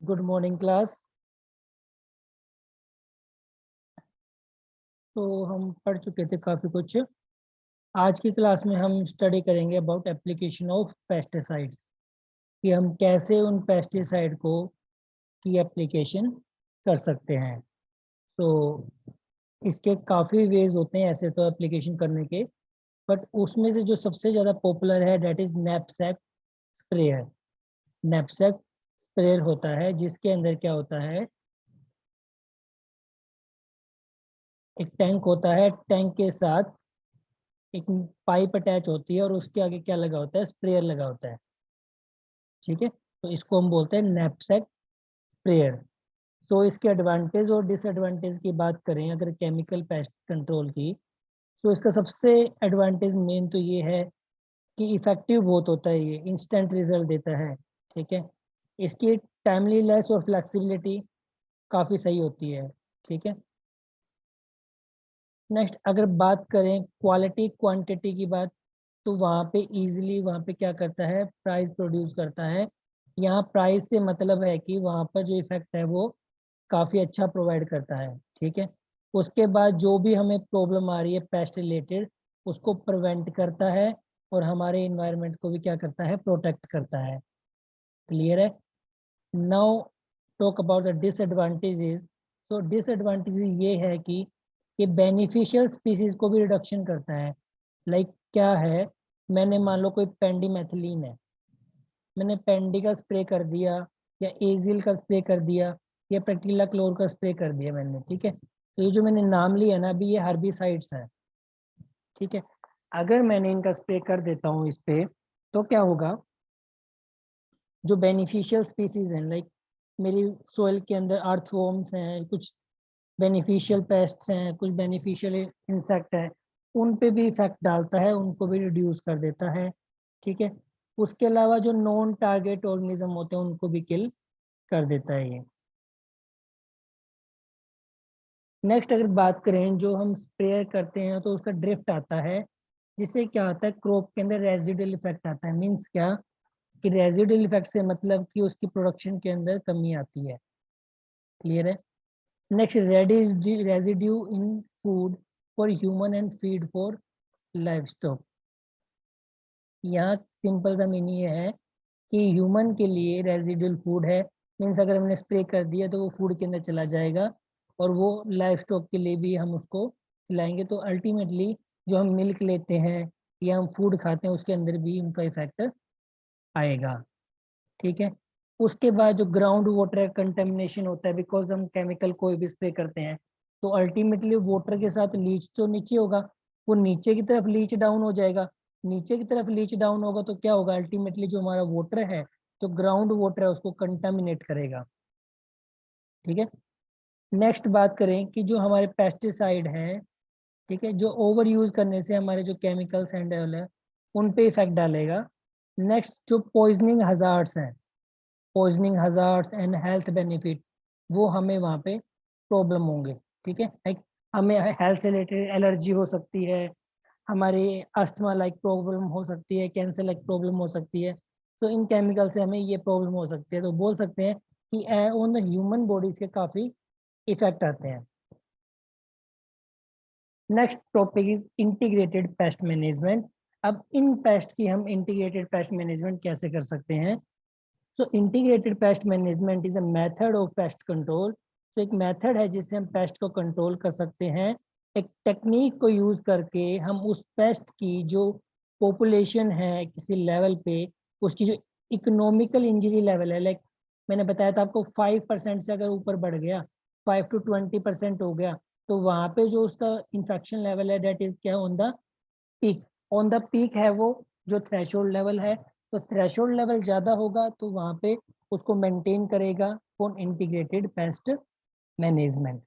Good morning class. तो हम पढ़ चुके थे काफ़ी कुछ। आज की क्लास में हम स्टडी करेंगे अबाउट एप्लीकेशन ऑफ पेस्टिसाइड्स, कि हम कैसे उन पेस्टिसाइड को की एप्लीकेशन कर सकते हैं। तो इसके काफ़ी वेज होते हैं ऐसे तो एप्लीकेशन करने के, बट उसमें से जो सबसे ज़्यादा पॉपुलर है that is knapsack sprayer. Knapsack sprayer होता है जिसके अंदर क्या होता है, एक टैंक होता है, टैंक के साथ एक पाइप अटैच होती है और उसके आगे क्या लगा होता है, स्प्रेयर लगा होता है। ठीक है, तो इसको हम बोलते हैं नैपसैक स्प्रेयर। तो इसके एडवांटेज और डिसएडवांटेज की बात करें अगर केमिकल पेस्ट कंट्रोल की, तो इसका सबसे एडवांटेज मेन तो ये है कि इफेक्टिव बहुत होता है, ये इंस्टेंट रिजल्ट देता है। ठीक है, इसकी टाइमली लेस और फ्लेक्सिबिलिटी काफ़ी सही होती है। ठीक है, नेक्स्ट अगर बात करें क्वालिटी क्वांटिटी की बात, तो वहाँ पे इजीली वहाँ पे क्या करता है, प्राइस प्रोड्यूस करता है। यहाँ प्राइस से मतलब है कि वहाँ पर जो इफेक्ट है वो काफ़ी अच्छा प्रोवाइड करता है। ठीक है, उसके बाद जो भी हमें प्रॉब्लम आ रही है पेस्ट रिलेटेड, उसको प्रिवेंट करता है और हमारे इन्वायरमेंट को भी क्या करता है, प्रोटेक्ट करता है। क्लियर है। Now talk about the disadvantages. तो डिसएडवांटेजेस ये है कि ये बेनिफिशियल स्पीसीज को भी रिडक्शन करता है। लाइक क्या है, मैंने मान लो कोई पेंडिमेथिलीन है, मैंने पेंडी का स्प्रे कर दिया या एजिल का स्प्रे कर दिया या पेटिला क्लोर का स्प्रे कर दिया मैंने। ठीक है, तो ये जो मैंने नाम लिया ना अभी, ये हर्बिसाइड्स है। ठीक है, अगर मैंने इनका स्प्रे कर देता हूँ इस पे, तो क्या होगा, जो बेनिफिशियल स्पीसीज हैं, लाइक मेरी सोइल के अंदर अर्थवॉर्म्स हैं, कुछ बेनिफिशियल पेस्ट्स हैं, कुछ बेनिफिशियल इंसेक्ट है, उन पे भी इफेक्ट डालता है, उनको भी रिड्यूस कर देता है। ठीक है, उसके अलावा जो नॉन टारगेट ऑर्गेनिज्म होते हैं उनको भी किल कर देता है ये। नेक्स्ट अगर बात करें, जो हम स्प्रे करते हैं तो उसका ड्रिफ्ट आता है, जिससे क्या होता है, क्रॉप के अंदर रेजिडुअल इफेक्ट आता है। मीन्स क्या, कि रेजिडुअल इफेक्ट से मतलब कि उसकी प्रोडक्शन के अंदर कमी आती है। क्लियर है। Next, residue in food for human and feed for live stock. यहाँ सिंपल सा मीनिंग ये है कि ह्यूमन के लिए रेजिडुअल फूड है। मीन्स अगर हमने स्प्रे कर दिया तो वो फूड के अंदर चला जाएगा और वो लाइव स्टॉक के लिए भी हम उसको खिलाएंगे। तो अल्टीमेटली जो हम मिल्क लेते हैं या हम फूड खाते हैं उसके अंदर भी उनका इफेक्ट आएगा। ठीक है, उसके बाद जो ग्राउंड वाटर कंटेमिनेशन होता है, बिकॉज हम केमिकल कोई भी स्प्रे करते हैं तो अल्टीमेटली वाटर के साथ लीच तो नीचे होगा, वो नीचे की तरफ लीच डाउन हो जाएगा। नीचे की तरफ लीच डाउन होगा तो क्या होगा, अल्टीमेटली जो हमारा वाटर है, जो ग्राउंड वाटर है, उसको कंटामिनेट करेगा। ठीक है, नेक्स्ट बात करें कि जो हमारे पेस्टिसाइड हैं, ठीक है, जो ओवर यूज करने से हमारे जो केमिकल्स एंड है उन पे इफेक्ट डालेगा। नेक्स्ट, जो पॉइजनिंग हजार्ड्स हैं, poisoning hazards and health benefit, वो हमें वहाँ पे प्रॉब्लम होंगे। ठीक है, लाइक हमें हेल्थ से रिलेटेड एलर्जी हो सकती है, हमारे अस्थमा लाइक प्रॉब्लम हो सकती है, कैंसर लाइक प्रॉब्लम हो सकती है। तो इन केमिकल से हमें ये प्रॉब्लम हो सकती है। तो बोल सकते हैं कि ऑन द ह्यूमन बॉडीज के काफ़ी इफेक्ट आते हैं। Next topic is integrated pest management. अब इन पेस्ट की हम इंटीग्रेटेड पेस्ट मैनेजमेंट कैसे कर सकते हैं। So integrated pest management is a method of pest control. तो एक मेथड है जिससे हम पेस्ट को कंट्रोल कर सकते हैं। एक टेक्निक को यूज करके हम उस पेस्ट की जो पॉपुलेशन है किसी लेवल पे, उसकी जो इकोनॉमिकल इंजरी लेवल है, लाइक मैंने बताया था आपको 5% से अगर ऊपर बढ़ गया, 5 to 20% हो गया, तो वहाँ पे जो उसका इंफेक्शन लेवल है डेट इज क्या, on the peak. On the peak है वो, जो थ्रेशोल्ड लेवल है, तो थ्रेशोल्ड लेवल ज़्यादा होगा तो वहाँ पे उसको मेंटेन करेगा कौन, इंटीग्रेटेड पेस्ट मैनेजमेंट।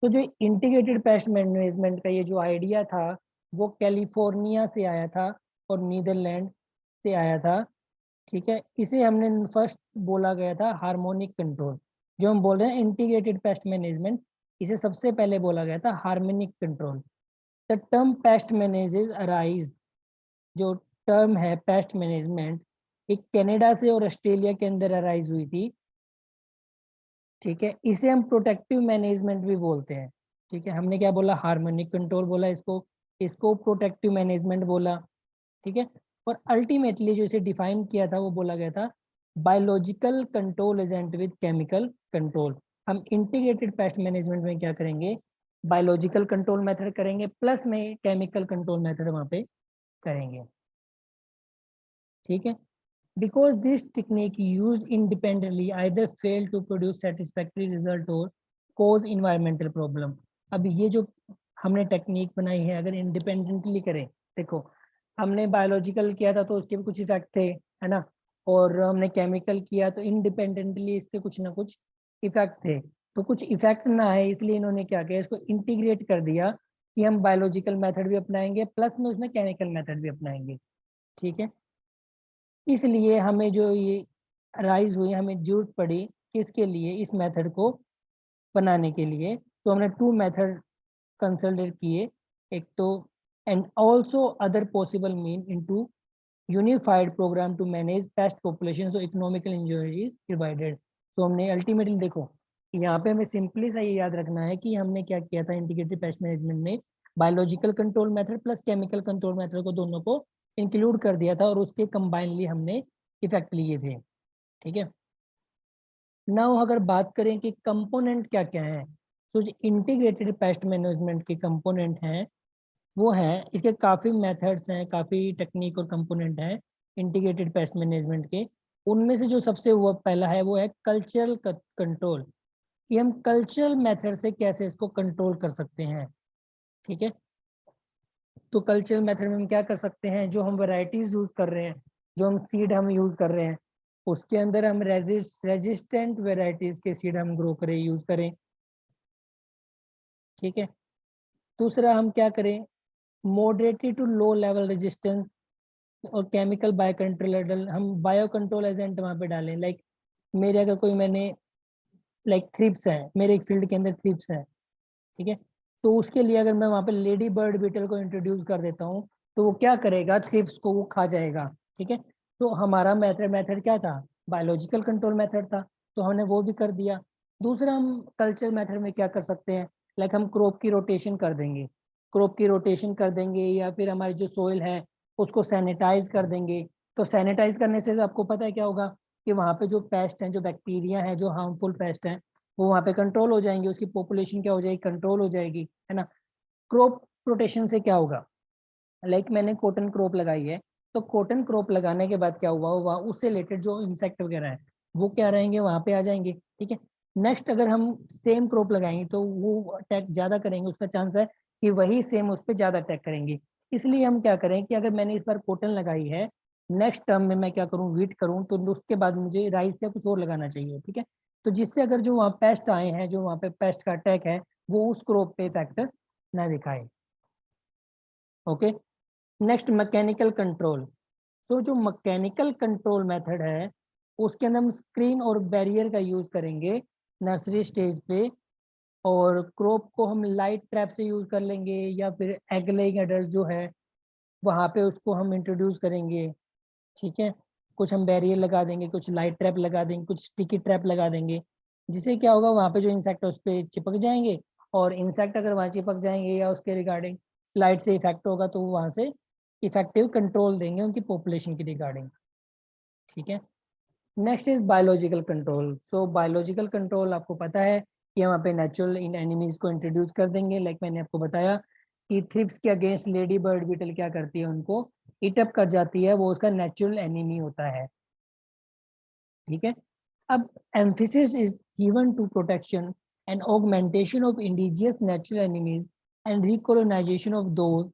तो जो इंटीग्रेटेड पेस्ट मैनेजमेंट का ये जो आइडिया था, वो कैलिफोर्निया से आया था और नीदरलैंड से आया था। ठीक है, इसे हमने फर्स्ट बोला गया था हार्मोनिक कंट्रोल। जो हम बोल रहे हैं इंटीग्रेटेड पेस्ट मैनेजमेंट, इसे सबसे पहले बोला गया था harmonic control. The term paste manages arise, जो टर्म है पेस्ट मैनेजमेंट, एक कनाडा से और ऑस्ट्रेलिया के अंदर अराइज हुई थी। ठीक है, इसे हम प्रोटेक्टिव मैनेजमेंट भी बोलते हैं। ठीक है, हमने क्या बोला, हार्मोनिक कंट्रोल बोला इसको, इसको प्रोटेक्टिव मैनेजमेंट बोला। ठीक है, और अल्टीमेटली जो इसे डिफाइन किया था वो बोला गया था biological control agent with chemical control. हम इंटीग्रेटेड पेस्ट मैनेजमेंट में क्या करेंगे, बायोलॉजिकल कंट्रोल मेथड करेंगे प्लस में केमिकल कंट्रोल मेथड वहां पे करेंगे। ठीक है, because this technique used independently either fail to produce satisfactory result or cause environmental problem। अब ये जो हमने टेक्निक बनाई है अगर इंडिपेंडेंटली करें, देखो हमने बायोलॉजिकल किया था तो उसके भी कुछ इफेक्ट थे, है ना, और हमने केमिकल किया तो इंडिपेंडेंटली इसके कुछ ना कुछ इफेक्ट थे। तो कुछ इफेक्ट ना है इसलिए इन्होंने क्या किया, इसको इंटीग्रेट कर दिया कि हम बायोलॉजिकल मेथड भी अपनाएंगे प्लस में उसमें केमिकल मेथड भी अपनाएंगे। ठीक है, इसलिए हमें जो ये राइज हुई, हमें जरूरत पड़ी किसके लिए, इस मेथड को बनाने के लिए। तो हमने टू मेथड कंसिडर किए, एक तो and also other possible mean into unified program to manage pest population so economical injuries divided. तो हमने अल्टीमेटली देखो यहाँ पे हमें सिंपली सा ये याद रखना है कि हमने क्या किया था इंटीग्रेटेड पेस्ट मैनेजमेंट में, biological control method plus chemical control method को दोनों को इंक्लूड कर दिया था और उसके कंबाइनली हमने इफेक्ट लिए थे। ठीक है, नाउ अगर बात करें कि कंपोनेंट क्या क्या है, तो जो इंटीग्रेटेड पेस्ट मैनेजमेंट के कंपोनेंट हैं वो हैं, इसके काफ़ी मेथड्स हैं, काफ़ी टेक्निक और कंपोनेंट हैं इंटीग्रेटेड पेस्ट मैनेजमेंट के। उनमें से जो सबसे वो पहला है वो है कल्चरल कंट्रोल, कि हम कल्चरल मेथड से कैसे इसको कंट्रोल कर सकते हैं। ठीक है, तो कल्चरल मेथड में हम क्या कर सकते हैं, जो हम वैरायटीज यूज कर रहे हैं, जो हम सीड हम यूज कर रहे हैं उसके अंदर हम रेजिस्टेंट वैरायटीज के सीड हम ग्रो करें, यूज करें। ठीक है, दूसरा हम क्या करें, moderated to low level resistance और केमिकल बायो कंट्रोल, हम बायो कंट्रोल एजेंट वहाँ पे डालें। लाइक मेरे अगर कोई मैंने लाइक थ्रिप्स है, मेरे एक फील्ड के अंदर थ्रिप्स है, ठीक है, तो उसके लिए अगर मैं वहाँ पे लेडी बर्ड बीटल को इंट्रोड्यूस कर देता हूँ तो वो क्या करेगा, थ्रिप्स को वो खा जाएगा। ठीक है, तो हमारा मेथड मेथड क्या था, बायोलॉजिकल कंट्रोल मेथड था, तो हमने वो भी कर दिया। दूसरा हम कल्चर मेथड में क्या कर सकते हैं, लाइक हम क्रॉप की रोटेशन कर देंगे, क्रॉप की रोटेशन कर देंगे, या फिर हमारी जो सोइल है उसको सैनिटाइज कर देंगे। तो सैनिटाइज करने से आपको पता है क्या होगा, कि वहाँ पे जो पेस्ट हैं, जो बैक्टीरिया हैं, जो हार्मफुल पेस्ट हैं, वो वहाँ पे कंट्रोल हो जाएंगे, उसकी पॉपुलेशन क्या हो जाएगी, कंट्रोल हो जाएगी, है ना। क्रॉप प्रोटेक्शन से क्या होगा, लाइक मैंने कॉटन क्रॉप लगाई है, तो कॉटन क्रॉप लगाने के बाद क्या हुआ हुआ उससे रिलेटेड जो इंसेक्ट वगैरह है वो क्या रहेंगे, वहाँ पे आ जाएंगे। ठीक है, नेक्स्ट अगर हम सेम क्रॉप लगाएंगे तो वो अटैक ज़्यादा करेंगे, उसका चांस है कि वही सेम उस पर ज़्यादा अटैक करेंगे। इसलिए हम क्या करें कि अगर मैंने इस बार कॉटन लगाई है, नेक्स्ट टर्म में मैं क्या करूँ, वीट करूँ, तो उसके बाद मुझे राइस या कुछ और लगाना चाहिए। ठीक है, तो जिससे अगर जो वहाँ पेस्ट आए हैं, जो वहाँ पे पेस्ट का अटैक है, वो उस क्रॉप पे इफेक्ट ना दिखाए। Okay, next mechanical control. तो जो मैकेनिकल कंट्रोल मेथड है उसके अंदर हम स्क्रीन और बैरियर का यूज करेंगे नर्सरी स्टेज पे, और क्रॉप को हम लाइट ट्रैप से यूज कर लेंगे, या फिर एग लेइंग एडल्ट जो है वहाँ पे उसको हम इंट्रोड्यूस करेंगे। ठीक है, कुछ हम बैरियर लगा देंगे, कुछ लाइट ट्रैप लगा देंगे, कुछ स्टिकी ट्रैप लगा देंगे, जिससे क्या होगा, वहाँ पे जो इंसेक्ट है उस पर चिपक जाएंगे, और इंसेक्ट अगर वहाँ चिपक जाएंगे या उसके रिगार्डिंग लाइट से इफेक्ट होगा तो वो वहाँ से इफेक्टिव कंट्रोल देंगे उनकी पॉपुलेशन की रिगार्डिंग। ठीक है, next is biological control. So biological control आपको पता है कि हम यहाँ पे नेचुरल इन एनिमीज को इंट्रोड्यूस कर देंगे। लाइक मैंने आपको बताया कि थ्रिप्स के अगेंस्ट लेडी बर्ड बीटल क्या करती है, उनको ईट अप कर जाती है, वो उसका नेचुरल एनिमी होता है। ठीक है, अब emphasis is given to protection and augmentation of indigenous natural enemies and recolonization of those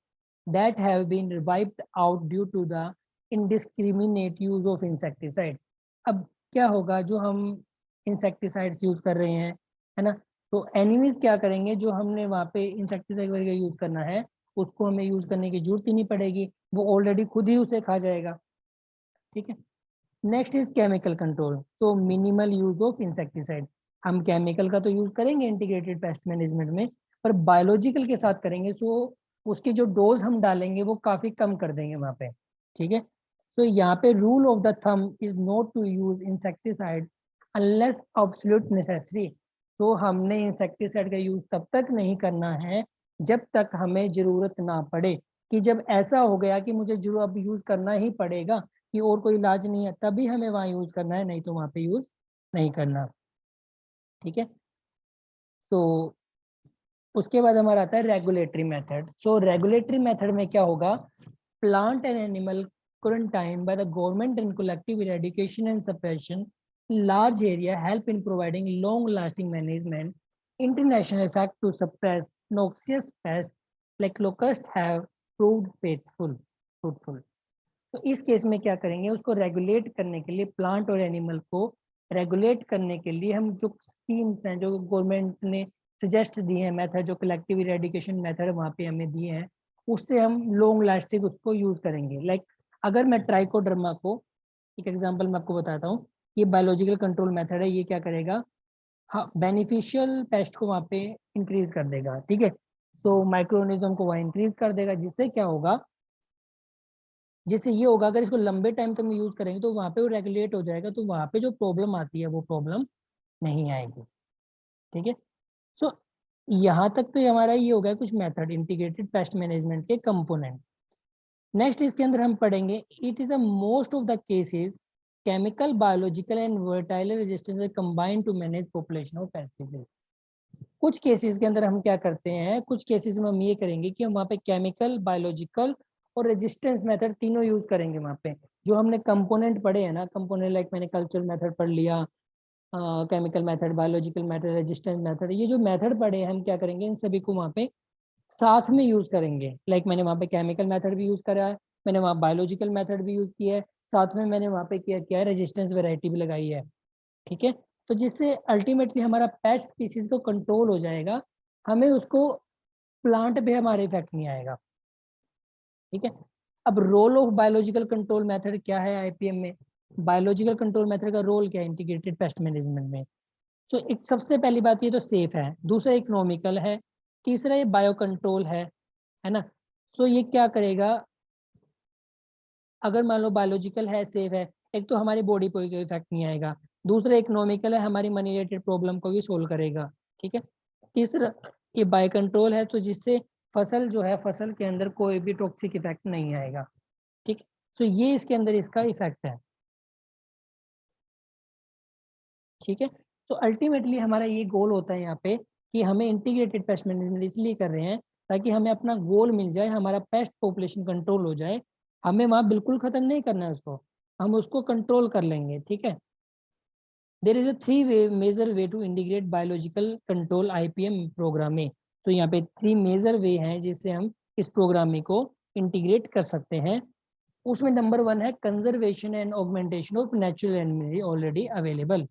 that have been wiped out due to the indiscriminate use of insecticide। अब क्या होगा, जो हम इंसेक्टिसाइड्स यूज कर रहे हैं, है ना, तो एनिमीज क्या करेंगे, जो हमने वहाँ पे इंसेक्टिसाइड वगैरह यूज करना है उसको हमें यूज करने की जरूरत ही नहीं पड़ेगी, वो ऑलरेडी खुद ही उसे खा जाएगा। ठीक है, नेक्स्ट इज केमिकल कंट्रोल। तो मिनिमल यूज ऑफ इंसेक्टिसाइड, हम केमिकल का तो यूज करेंगे इंटीग्रेटेड पेस्ट मैनेजमेंट में, पर बायोलॉजिकल के साथ करेंगे, सो उसके जो डोज हम डालेंगे वो काफी कम कर देंगे वहाँ पे। ठीक है, सो यहाँ पे rule of the thumb is not to use insecticide unless absolute necessary. तो हमने इंसेक्टिसाइड का यूज तब तक नहीं करना है जब तक हमें जरूरत ना पड़े, कि जब ऐसा हो गया कि मुझे जरूर अब यूज करना ही पड़ेगा, कि और कोई इलाज नहीं है, तभी हमें वहाँ यूज करना है, नहीं तो वहाँ पे यूज नहीं करना। ठीक है, तो उसके बाद हमारा आता है रेगुलेटरी मेथड। सो रेगुलेटरी मेथड में क्या होगा, plant and animal quarantine by the government and collective eradication and suppression large area help in providing long lasting management. International effect to suppress noxious pests like locust have proved fruitful. तो इस case में क्या करेंगे, उसको regulate करने के लिए, plant और एनिमल को रेगुलेट करने के लिए हम जो स्कीम्स हैं, जो गवर्नमेंट ने सजेस्ट दिए हैं मेथड, जो कलेक्टिव इरेडिकेशन मेथड वहाँ पे हमें दिए हैं, उससे हम लॉन्ग लास्टिंग उसको यूज करेंगे। लाइक अगर मैं ट्राइकोडर्मा को, एक एग्जांपल मैं आपको बताता हूँ, ये बायोलॉजिकल कंट्रोल मेथड है, ये क्या करेगा, हाँ बेनिफिशियल पेस्ट को वहाँ पे इंक्रीज कर देगा। ठीक है, तो माइक्रो ऑर्गेनिज्म को वहाँ इंक्रीज कर देगा, जिससे क्या होगा, जिससे ये होगा अगर इसको लंबे टाइम तक यूज करेंगे तो वहाँ पे वो रेगुलेट हो जाएगा, तो वहाँ पे जो प्रॉब्लम आती है वो प्रॉब्लम नहीं आएगी। ठीक है, सो यहाँ तक तो हमारा ये हो गया कुछ मेथड इंटीग्रेटेड पेस्ट मैनेजमेंट के कंपोनेंट। नेक्स्ट इसके अंदर हम पढ़ेंगे, it is a most of the cases chemical biological and varietal resistance combined to manage population of pesticide. कुछ केसेस के अंदर हम क्या करते हैं, कुछ केसेस में हम ये करेंगे कि हम वहाँ पे केमिकल बायोलॉजिकल और रेजिस्टेंस मेथड तीनों यूज करेंगे। वहाँ पे जो हमने कंपोनेंट पढ़े हैं ना, कंपोनेंट लाइक मैंने कल्चर मेथड पढ़ लिया, chemical method, biological method, resistance method, ये जो मेथड पढ़े हैं हम क्या करेंगे, इन सभी को वहाँ पे साथ में यूज करेंगे। लाइक मैंने वहाँ पे केमिकल मेथड भी यूज करा है, मैंने वहाँ बायोलॉजिकल मेथड भी यूज किया है, साथ में मैंने वहाँ पे किया है रेजिस्टेंस वेराइटी भी लगाई है। ठीक है, तो जिससे अल्टीमेटली हमारा पेस्ट स्पीसीज को कंट्रोल हो जाएगा, हमें उसको प्लांट पे हमारे इफेक्ट नहीं आएगा। ठीक है, अब role of biological control method क्या है आईपीएम में, बायोलॉजिकल कंट्रोल मेथड का रोल क्या है इंटीग्रेटेड पेस्ट मैनेजमेंट में। तो एक सबसे पहली बात ये तो सेफ है, दूसरा इकोनॉमिकल है, तीसरा ये बायो कंट्रोल है ना। तो ये क्या करेगा, अगर मान लो बायोलॉजिकल है, सेफ है, एक तो हमारी बॉडी पर कोई इफेक्ट नहीं आएगा, दूसरा इकोनॉमिकल है, हमारी मनी रिलेटेड प्रॉब्लम को भी सोल्व करेगा। ठीक है, तीसरा ये बायो कंट्रोल है, तो जिससे फसल जो है, फसल के अंदर कोई भी टॉक्सिक इफेक्ट नहीं आएगा। ठीक, तो ये इसके अंदर इसका इफेक्ट है। ठीक है, तो अल्टीमेटली हमारा ये गोल होता है यहाँ पे कि हमें इंटीग्रेटेड पेस्ट मैनेजमेंट इसलिए कर रहे हैं ताकि हमें अपना गोल मिल जाए, हमारा पेस्ट पॉपुलेशन कंट्रोल हो जाए। हमें वहाँ बिल्कुल खत्म नहीं करना है उसको, हम उसको कंट्रोल कर लेंगे। ठीक है, there is a three way major way to integrate biological control IPM program में। तो यहाँ पे थ्री मेजर वे हैं जिससे हम इस प्रोग्रामिंग को इंटीग्रेट कर सकते हैं। उसमें नंबर 1 है conservation and augmentation of natural animal already available.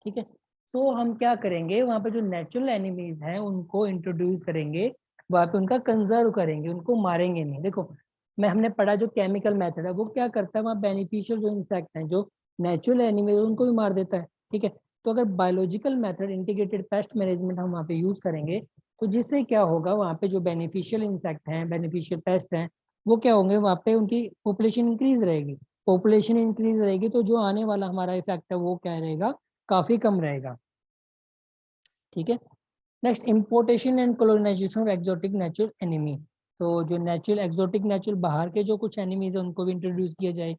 ठीक है, तो हम क्या करेंगे, वहाँ पे जो नेचुरल एनिमीज हैं उनको इंट्रोड्यूस करेंगे, वहाँ पे उनका कंजर्व करेंगे, उनको मारेंगे नहीं। देखो मैं हमने पढ़ा जो केमिकल मेथड है वो क्या करता है, वहाँ बेनिफिशियल जो इंसेक्ट हैं, जो नेचुरल एनिमीज उनको भी मार देता है। ठीक है, तो अगर biological method integrated pest management हम वहाँ पे यूज करेंगे, तो जिससे क्या होगा, वहाँ पे जो बेनिफिशियल इंसेक्ट हैं, बेनिफिशियल पेस्ट हैं, वो क्या होंगे, वहाँ पे उनकी पॉपुलेशन इंक्रीज रहेगी। पॉपुलेशन इंक्रीज रहेगी तो जो आने वाला हमारा इफेक्ट है वो क्या रहेगा, काफी कम रहेगा। ठीक है, next importation and colonization of exotic natural enemy. तो जो नेचुरल एक्सोटिक नेचुरल बाहर के जो कुछ एनिमीज है उनको भी इंट्रोड्यूस किया जाए।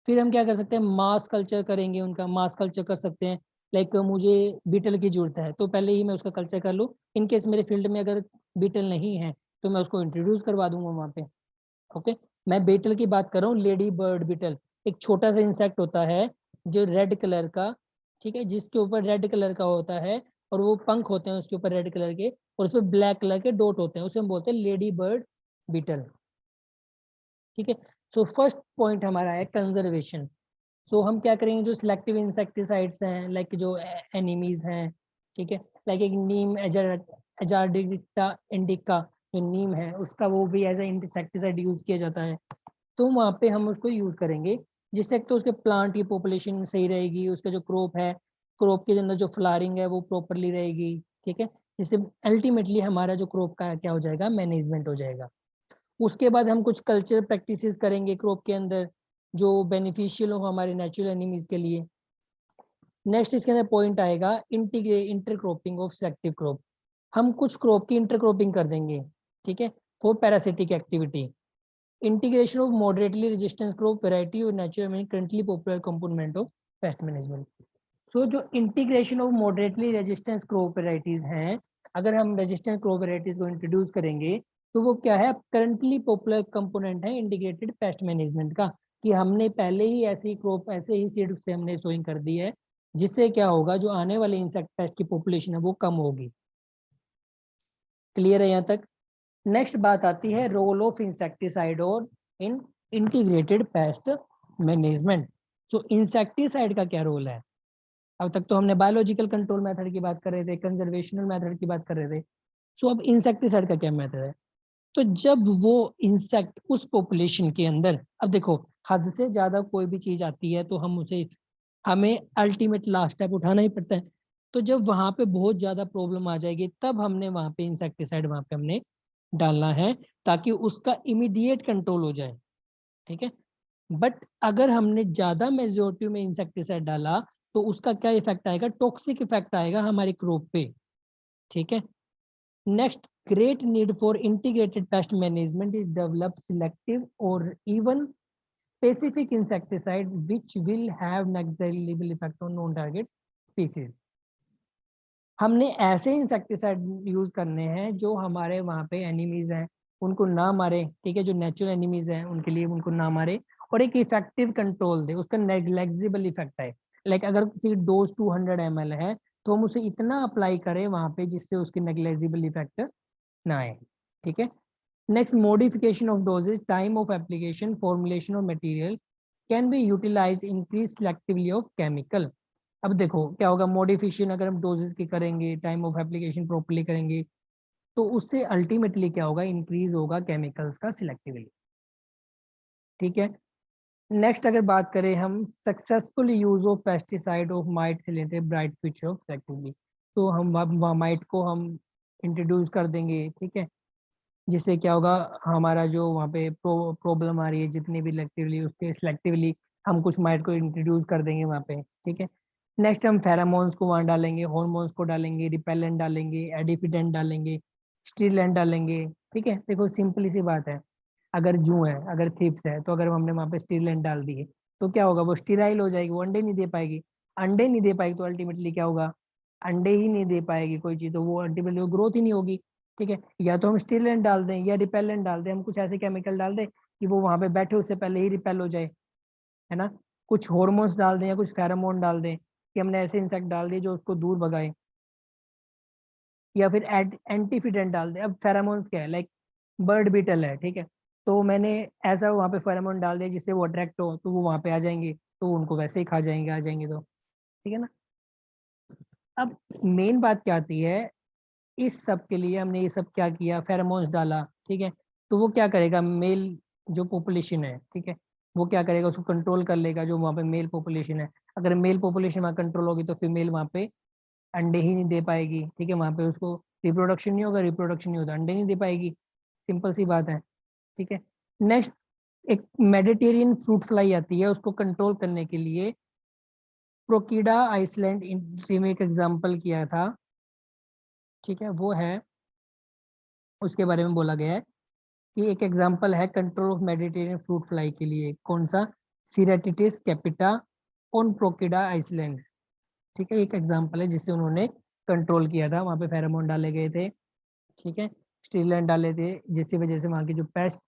फिर हम क्या कर सकते हैं, मास कल्चर करेंगे, उनका मास कल्चर कर सकते हैं। लाइक मुझे बीटल की जरूरत है तो पहले ही मैं उसका कल्चर कर लूँ, इनकेस मेरे फील्ड में अगर बीटल नहीं है तो मैं उसको इंट्रोड्यूस करवा दूंगा वहाँ पे। ओके, मैं बीटल की बात कर रहा हूँ, लेडी बर्ड बीटल, एक छोटा सा इंसेक्ट होता है जो रेड कलर का, ठीक है, जिसके ऊपर रेड कलर का होता है और वो पंख होते हैं उसके ऊपर रेड कलर के, और उसपे ब्लैक कलर के डॉट होते हैं, उसे हम बोलते हैं लेडी बर्ड बीटल। ठीक है, सो फर्स्ट पॉइंट हमारा है कंजर्वेशन। सो हम क्या करेंगे, जो सिलेक्टिव इंसेक्टिसाइड्स हैं, लाइक जो एनिमीज हैं, ठीक है, लाइक एक नीम एजार्डिक्टा इंडिका, जो नीम है उसका वो भी एज ए इंसेक्टिसाइड यूज किया जाता है। तो वहाँ पे हम उसको यूज करेंगे, जिससे एक तो उसके प्लांट की पॉपुलेशन सही रहेगी, उसका जो क्रॉप है, क्रॉप के अंदर जो फ्लावरिंग है वो प्रॉपरली रहेगी। ठीक है, जिससे अल्टीमेटली हमारा जो क्रॉप का क्या हो जाएगा, मैनेजमेंट हो जाएगा। उसके बाद हम कुछ कल्चर प्रैक्टिसेस करेंगे क्रॉप के अंदर, जो बेनिफिशियल हो हमारे नेचुरल एनिमीज के लिए। नेक्स्ट इसके अंदर पॉइंट आएगा इंटरक्रॉपिंग ऑफ सेलेक्टिव क्रॉप। हम कुछ क्रॉप की इंटरक्रॉपिंग कर देंगे, ठीक है, for parasitic activity. Integration of moderately resistance crop variety और natural currently popular component of pest management. So जो integration of moderately resistance crop varieties हैं, अगर हम रेजिस्टेंस क्रॉप वैरायटीज को इंट्रोड्यूस करेंगे तो वो क्या है, करंटली पॉपुलर कंपोनेंट है इंटीग्रेटेड पेस्ट मैनेजमेंट का, कि हमने पहले ही ऐसी क्रॉप ऐसे ही सीड से हमने सोइंग कर दी है, जिससे क्या होगा, जो आने वाले इंसेक्ट पेस्ट की पॉपुलेशन है वो कम होगी। क्लियर है यहाँ तक? नेक्स्ट बात आती है रोल ऑफ इंसेक्टिसाइड और इन इंटीग्रेटेड पेस्ट मैनेजमेंट। सो इंसेक्टिसाइड का क्या रोल है? अब तक तो हमने बायोलॉजिकल कंट्रोल मेथड की बात कर रहे थे, कंजर्वेशनल मेथड की बात कर रहे थे। सो अब इंसेक्टिसाइड का क्या मेथड है? तो जब वो इंसेक्ट उस पॉपुलेशन के अंदर, अब देखो हद से ज्यादा कोई भी चीज आती है तो हमें अल्टीमेट लास्ट स्टेप उठाना ही पड़ता है। तो जब वहां पे बहुत ज्यादा प्रॉब्लम आ जाएगी तब हमने वहां पे इंसेक्टिसाइड वहां पे हमने डालना है, ताकि उसका इमीडिएट कंट्रोल हो जाए, ठीक है। बट अगर हमने ज्यादा मेजोरिटी में इंसेक्टिसाइड डाला तो उसका क्या इफेक्ट आएगा, टॉक्सिक इफेक्ट आएगा हमारी क्रॉप पे, ठीक है। Next, great need for integrated pest management is develop selective or even specific insecticide which will have negligible effect on non-target species। हमने ऐसे इंसेक्टिसाइड यूज करने हैं जो हमारे वहाँ पे एनिमीज हैं उनको ना मारे, ठीक है, जो नेचुरल एनिमीज हैं उनके लिए उनको ना मारे, और एक इफेक्टिव कंट्रोल दे, उसका नेग्लेक्सिबल इफेक्ट है। लाइक अगर किसी डोज 200 ml है तो हम उसे इतना अप्लाई करें वहां पे जिससे उसकी नेग्लेक्सिबल इफेक्ट ना आए, ठीक है। Next, modification of doses, time of application, formulation of material can be utilize increase selectively of chemical. अब देखो क्या होगा, मॉडिफिकेशन अगर हम डोजेज की करेंगे, टाइम ऑफ एप्लीकेशन प्रॉपर्ली करेंगे, तो उससे अल्टीमेटली क्या होगा, इंक्रीज होगा केमिकल्स का सिलेक्टिवली, ठीक है। नेक्स्ट अगर बात करें हम successful use of pesticide of might related bright future of selectively, तो हम माइट को हम इंट्रोड्यूस कर देंगे, ठीक है, जिससे क्या होगा, हमारा जो वहाँ पे प्रॉब्लम आ रही है जितनी भी सिलेक्टिवली, उसके सिलेक्टिवली हम कुछ माइट को इंट्रोड्यूस कर देंगे वहाँ पे, ठीक है। नेक्स्ट हम फेरामोन्स को वहाँ डालेंगे, हॉर्मोन्स को डालेंगे, रिपेलेंट डालेंगे, एडिफिडेंट डालेंगे, स्टीरलेंट डालेंगे, ठीक है। देखो सिंपली सी बात है, अगर जू है, अगर थ्रिप्स है, तो अगर हमने वहाँ पे स्टीरलेंट डाल दिए तो क्या होगा, वो स्टीराइल हो जाएगी, वो अंडे नहीं दे पाएगी। अंडे नहीं दे पाएगी तो अल्टीमेटली क्या होगा, अंडे ही नहीं दे पाएगी कोई चीज़, तो वो अल्टीमेटली ग्रोथ ही नहीं होगी, ठीक है। या तो हम स्टीरलेंट डाल दें या रिपेलेंट डाल दें, हम कुछ ऐसे केमिकल डाल दें कि वो वहां पे बैठे उससे पहले ही रिपेल हो जाए, है ना। कुछ हॉर्मोन्स डाल दें या कुछ फेरोमोन डाल दें कि हमने ऐसे इंसेक्ट डाल दिए जो उसको दूर भगाए, या फिर एंटीफिडेंट डाल दें। अब फेरोमोन्स क्या है, लाइक बर्ड बीटल है, ठीक है, तो मैंने ऐसा वहां पे फेरोमोन डाल दिया जिससे वो अट्रैक्ट हो तो वो वहां पे आ जाएंगे, तो उनको वैसे ही खा जाएंगे, आ जाएंगे तो, ठीक है ना। अब मेन बात क्या आती है, इस सब के लिए हमने ये सब क्या किया, फेरोमोन्स डाला, ठीक है, तो वो क्या करेगा, मेल जो पॉपुलेशन है, ठीक है, वो क्या करेगा, उसको कंट्रोल कर लेगा, जो वहाँ पे मेल पॉपुलेशन है। अगर मेल पॉपुलेशन वहाँ कंट्रोल होगी तो फीमेल वहाँ पे अंडे ही नहीं दे पाएगी, ठीक है, वहाँ पे उसको रिप्रोडक्शन नहीं होगा, रिप्रोडक्शन नहीं होता, अंडे नहीं दे पाएगी, सिंपल सी बात है, ठीक है। नेक्स्ट, एक मेडिटेरियन फ्रूट फ्लाई आती है, उसको कंट्रोल करने के लिए प्रोकीडा आइसलैंड में एक एग्जाम्पल किया था, ठीक है, वो है, उसके बारे में बोला गया है कि एक एग्जाम्पल है control of Mediterranean fruit fly के लिए, कौन सा, सीरेटिटिस कैपिटा ऑन प्रोकिडा आइसलैंड, ठीक है, एक एग्जाम्पल है जिससे उन्होंने कंट्रोल किया था, वहाँ पे फेरोमोन डाले गए थे, ठीक है, स्टीरलैंड डाले थे, जिसकी वजह से वहाँ की जो पेस्ट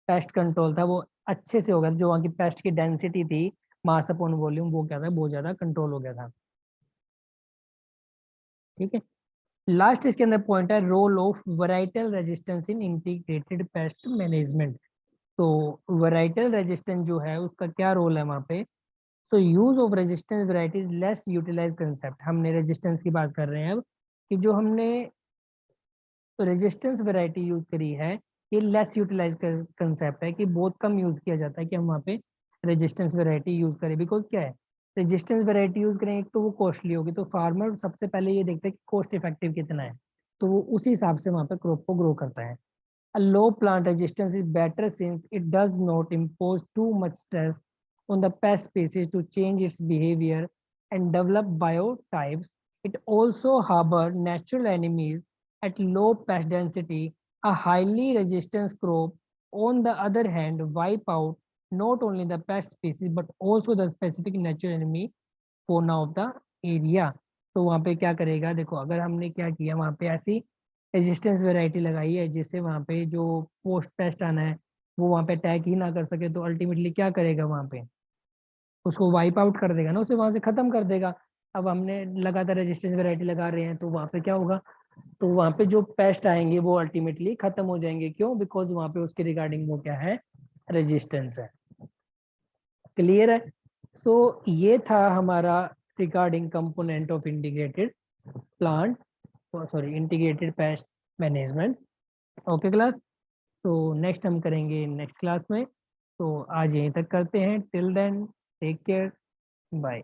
पेस्ट कंट्रोल था वो अच्छे से हो गया, जो वहाँ की पेस्ट की डेंसिटी थी, मास अपॉन वॉल्यूम, वो क्या था, बहुत ज्यादा कंट्रोल हो गया था, ठीक है। लास्ट इसके अंदर पॉइंट है role of varietal resistance in integrated pest management. तो वैराइटल रेजिस्टेंस जो है उसका क्या रोल है वहाँ पे, तो use of resistance varieties less utilize concept, हमने रेजिस्टेंस की बात कर रहे हैं अब, कि जो हमने रेजिस्टेंस वैरायटी यूज करी है, ये लेस यूटिलाइज कंसेप्ट है, कि बहुत कम यूज किया जाता है कि हम वहाँ पे रेजिस्टेंस वैरायटी यूज करें, बिकॉज क्या है, रेजिस्टेंस वैरायटी यूज करेंगे तो वो कॉस्टली होगी, तो फार्मर सबसे पहले ये देखते हैं कि कॉस्ट इफेक्टिव कितना है, तो वो उसी हिसाब से वहाँ पे क्रॉप को ग्रो करता है। A low plant resistance is better since it does not impose too much stress on the pest species to change its behavior and develop biotypes. It also harbor natural enemies at low pest density. A highly resistant crop, on the other hand, wipe out not only the pest species but also the specific natural enemy fauna of the area. तो वहाँ पे क्या करेगा, देखो अगर हमने क्या किया वहाँ पे ऐसी रेजिस्टेंस वैरायटी लगाई है जिससे वहाँ पे जो पोस्ट पेस्ट आना है वो वहाँ पे अटैक ही ना कर सके, तो अल्टीमेटली क्या करेगा वहाँ पे, उसको वाइप आउट कर देगा ना, उसे वहां से खत्म कर देगा। अब हमने लगातार रेजिस्टेंस वैरायटी लगा रहे हैं तो वहां पे क्या होगा, तो वहां पे जो पेस्ट आएंगे वो अल्टीमेटली खत्म हो जाएंगे। क्यों? बिकॉज वहां पे उसके रिगार्डिंग वो क्या है, रेजिस्टेंस है। क्लियर है? सो ये था हमारा regarding component of integrated plant, sorry integrated pest management. Okay class, तो नेक्स्ट हम करेंगे नेक्स्ट क्लास में। तो आज यहीं तक करते हैं। Till then take care, bye.